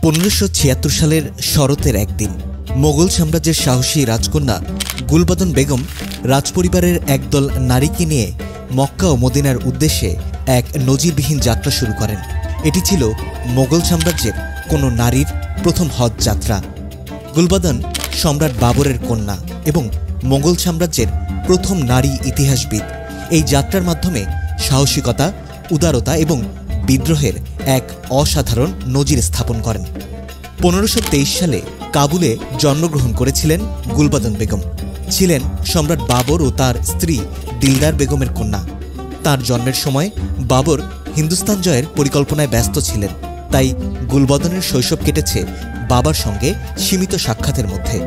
1576 সালের শরতের একদিন মোগল সাম্রাজ্যের সাহসী রাজকন্যা গুলবাদন বেগম রাজপরিবারের একদল নারীকে নিয়ে মক্কা ও মদিনার উদ্দেশ্যে এক নজিরবিহীন যাত্রা শুরু করেন। এটি ছিল মোগল সাম্রাজ্যের কোনো নারীর প্রথম হজ যাত্রা। গুলবাদন সম্রাট বাবরের কন্যা এবং মোগল সাম্রাজ্যের প্রথম নারী ইতিহাসবিদ। এই যাত্রার মাধ্যমে সাহসিকতা, উদারতা এবং বিদ্রোহের এক অসাধারণ নজির স্থাপন করেন। 1523 সালে কাবুলে জন্মগ্রহণ করেছিলেন গুলবাদন বেগম। ছিলেন সম্রাট বাবর ও তার স্ত্রী দিলদার বেগমের কন্যা। তার জন্মের সময় বাবর হিন্দুস্তান জয়ের পরিকল্পনায় ব্যস্ত ছিলেন, তাই গুলবাদনের শৈশব কেটেছে বাবার সঙ্গে সীমিত সাক্ষাতের মধ্যে।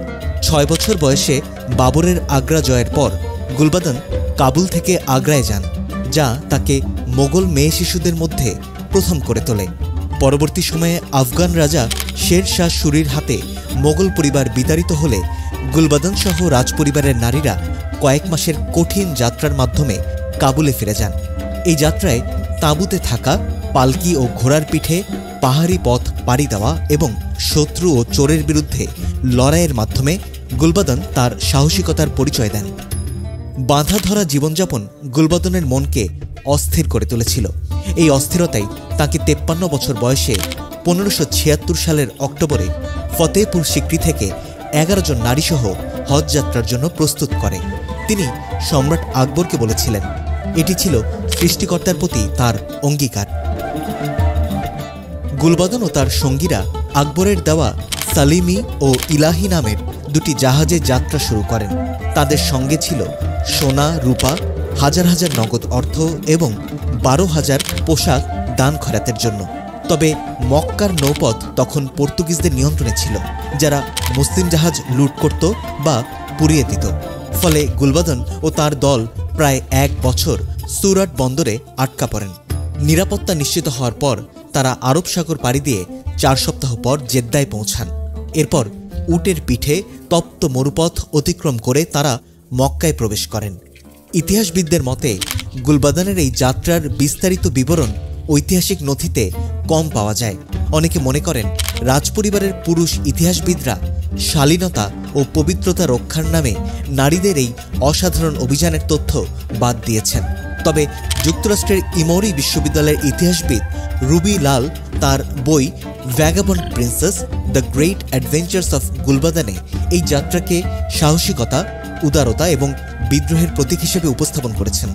6 বছর বয়সে বাবরের আগ্রা জয়ের পর গুলবাদন কাবুল থেকে আগ্রায় যান, যা তাকে মোগল মেয়ে শিশুদের মধ্যে প্রথম করে তোলে। পরবর্তী সময়ে আফগান রাজা শের শাহ সুরির হাতে মোগল পরিবার বিতাড়িত হলে গুলবাদন সহ রাজপরিবারের নারীরা কয়েক মাসের কঠিন যাত্রার মাধ্যমে কাবুলে ফিরে যান। এই যাত্রায় তাঁবুতে থাকা, পালকি ও ঘোড়ার পিঠে পাহাড়ি পথ পাড়ি দেওয়া এবং শত্রু ও চোরের বিরুদ্ধে লড়াইয়ের মাধ্যমে গুলবাদন তার সাহসিকতার পরিচয় দেন। বাঁধা ধরা জীবনযাপন গুলবাদনের মনকে অস্থির করে তুলেছিল। এই অস্থিরতাই তাকে 53 বছর বয়সে 1576 সালের অক্টোবরে ফতেহপুর সিক্রি থেকে 11 জন নারীসহ হজ যাত্রার জন্য প্রস্তুত করে। তিনি সম্রাট আকবরকে বলেছিলেন, এটি ছিল সৃষ্টিকর্তার প্রতি তার অঙ্গীকার। গুলবাদন ও তার সঙ্গীরা আকবরের দেওয়া সালিমি ও ইলাহি নামের দুটি জাহাজে যাত্রা শুরু করেন। তাদের সঙ্গে ছিল সোনা, রূপা, হাজার হাজার নগদ অর্থ এবং 12,000 পোশাক দান খয়রাতের জন্য। তবে মক্কার নৌপথ তখন পর্তুগিজদের নিয়ন্ত্রণে ছিল, যারা মুসলিম জাহাজ লুট করত বা পুড়িয়ে দিত। ফলে গুলবাদন ও তার দল প্রায় 1 বছর সুরাট বন্দরে আটকা পড়েন। নিরাপত্তা নিশ্চিত হওয়ার পর তারা আরব সাগর পাড়ি দিয়ে 4 সপ্তাহ পর জেদ্দায় পৌঁছান। এরপর উটের পিঠে তপ্ত মরুপথ অতিক্রম করে তারা মক্কায় প্রবেশ করেন। ইতিহাসবিদদের মতে গুলবাদনের এই যাত্রার বিস্তারিত বিবরণ ঐতিহাসিক নথিতে কম পাওয়া যায়। অনেকে মনে করেন রাজপরিবারের পুরুষ ইতিহাসবিদরা শালীনতা ও পবিত্রতা রক্ষার নামে নারীদের এই অসাধারণ অভিযানের তথ্য বাদ দিয়েছেন। তবে যুক্তরাষ্ট্রের ইমৌরি বিশ্ববিদ্যালয়ের ইতিহাসবিদ রুবি লাল তার বই Vagabond Princess: the Great Adventures of গুলবাদনে এই যাত্রাকে সাহসিকতা, উদারতা এবং বিদ্রোহের প্রতীক হিসেবে উপস্থাপন করেছেন।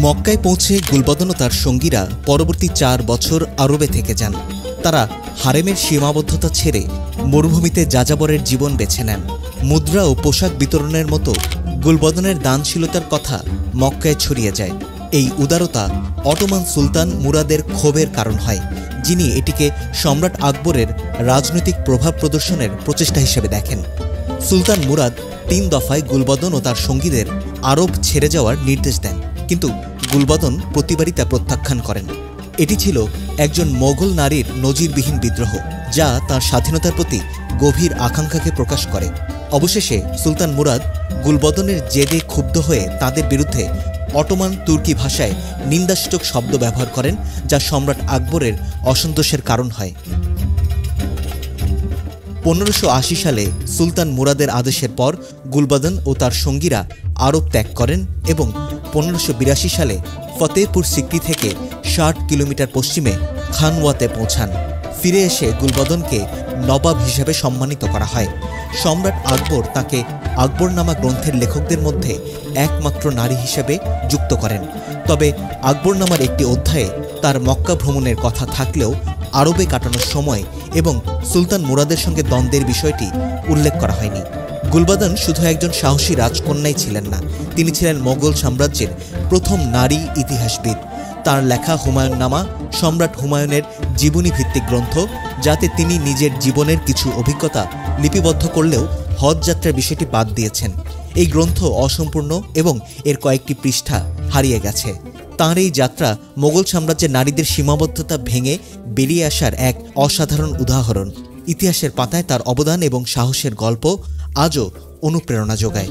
মক্কায় পৌঁছে গুলবাদন ও তার সঙ্গীরা পরবর্তী 4 বছর আরবে থেকে যান। তারা হারেমের সীমাবদ্ধতা ছেড়ে মরুভূমিতে যাযাবরের জীবন বেছে নেন। মুদ্রা ও পোশাক বিতরণের মতো গুলবাদনের দানশীলতার কথা মক্কায় ছড়িয়ে যায়। এই উদারতা অটোমান সুলতান মুরাদের ক্ষোভের কারণ হয়, যিনি এটিকে সম্রাট আকবরের রাজনৈতিক প্রভাব প্রদর্শনের প্রচেষ্টা হিসেবে দেখেন। সুলতান মুরাদ 3 দফায় গুলবাদন ও তার সঙ্গীদের আরব ছেড়ে যাওয়ার নির্দেশ দেন, কিন্তু গুলবাদন প্রতিবারই তা প্রত্যাখ্যান করেন। এটি ছিল একজন মোগল নারীর নজিরবিহীন বিদ্রোহ, যা তার স্বাধীনতার প্রতি গভীর আকাঙ্ক্ষাকে প্রকাশ করে। অবশেষে সুলতান মুরাদ গুলবাদনের জেদে ক্ষুব্ধ হয়ে তাদের বিরুদ্ধে অটোমান তুর্কি ভাষায় নিন্দাসূচক শব্দ ব্যবহার করেন, যা সম্রাট আকবরের অসন্তোষের কারণ হয়। 1580 সালে সুলতান মুরাদের আদেশের পর গুলবাদন ও তার সঙ্গীরা আরব ত্যাগ করেন এবং 1582 সালে ফতেহপুর সিক্রি থেকে 60 কিলোমিটার পশ্চিমে খানওয়াতে পৌঁছান। ফিরে এসে গুলবাদনকে নবাব হিসেবে সম্মানিত করা হয়। সম্রাট আকবর তাকে আকবরনামা গ্রন্থের লেখকদের মধ্যে একমাত্র নারী হিসেবে যুক্ত করেন। তবে আকবরনামার একটি অধ্যায়ে তার মক্কা ভ্রমণের কথা থাকলেও আরবে কাটানোর সময় এবং সুলতান মুরাদের সঙ্গে দ্বন্দ্বের বিষয়টি উল্লেখ করা হয়নি। গুলবাদন শুধু একজন সাহসী রাজকন্যাই ছিলেন না, তিনি ছিলেন মোগল সাম্রাজ্যের প্রথম নারী ইতিহাসবিদ। তার লেখা হুমায়ুননামা সম্রাট হুমায়ুনের জীবনী ভিত্তিক গ্রন্থ, যাতে তিনি নিজের জীবনের কিছু অভিজ্ঞতা লিপিবদ্ধ করলেও হজ যাত্রার বিষয়টি বাদ দিয়েছেন। এই গ্রন্থ অসম্পূর্ণ এবং এর কয়েকটি পৃষ্ঠা হারিয়ে গেছে। তাঁর এই যাত্রা মোগল সাম্রাজ্যের নারীদের সীমাবদ্ধতা ভেঙে বেরিয়ে আসার এক অসাধারণ উদাহরণ। ইতিহাসের পাতায় তার অবদান এবং সাহসের গল্প আজও অনুপ্রেরণা যোগায়।